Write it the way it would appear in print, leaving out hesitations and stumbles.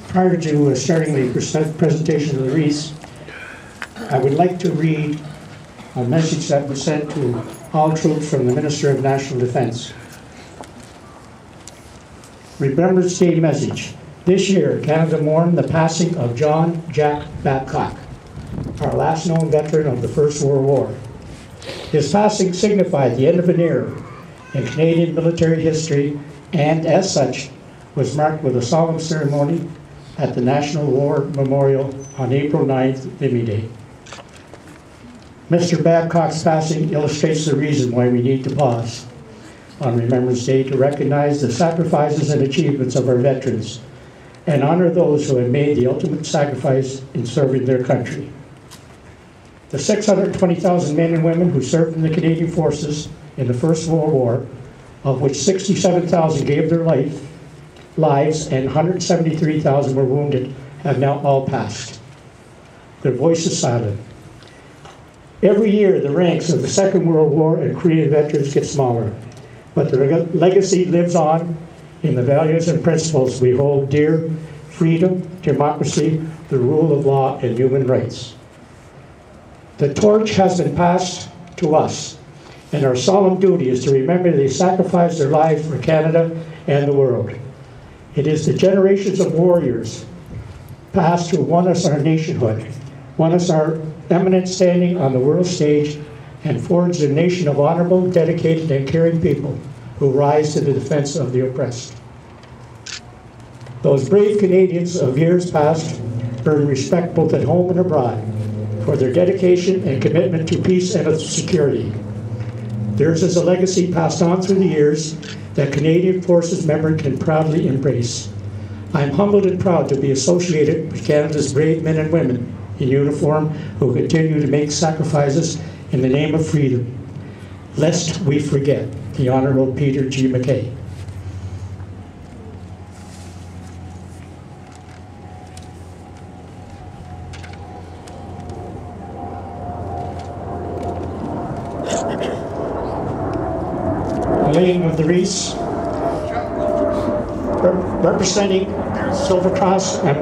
Prior to starting the presentation of the wreaths, I would like to read a message that was sent to all troops from the Minister of National Defense. Remembrance Day message. This year, Canada mourned the passing of John Jack Babcock, our last known veteran of the First World War. His passing signified the end of an era in Canadian military history, and as such, was marked with a solemn ceremony at the National War Memorial on April 9th, Vimy Day. Mr. Babcock's passing illustrates the reason why we need to pause on Remembrance Day to recognize the sacrifices and achievements of our veterans and honor those who have made the ultimate sacrifice in serving their country. The 620,000 men and women who served in the Canadian forces in the First World War, of which 67,000 gave their lives and 173,000 were wounded, have now all passed. Their voice is silent. Every year, the ranks of the Second World War and Korean veterans get smaller, but their legacy lives on in the values and principles we hold dear: freedom, democracy, the rule of law, and human rights. The torch has been passed to us, and our solemn duty is to remember they sacrificed their lives for Canada and the world. It is the generations of warriors past who won us our nationhood, won us our eminent standing on the world stage, and forged a nation of honorable, dedicated, and caring people who rise to the defense of the oppressed. Those brave Canadians of years past earn respect both at home and abroad for their dedication and commitment to peace and security. Theirs is a legacy passed on through the years that Canadian Forces members can proudly embrace. I am humbled and proud to be associated with Canada's brave men and women in uniform who continue to make sacrifices in the name of freedom, lest we forget the Honourable Peter G. MacKay. Laying of the wreaths, representing Silver Cross and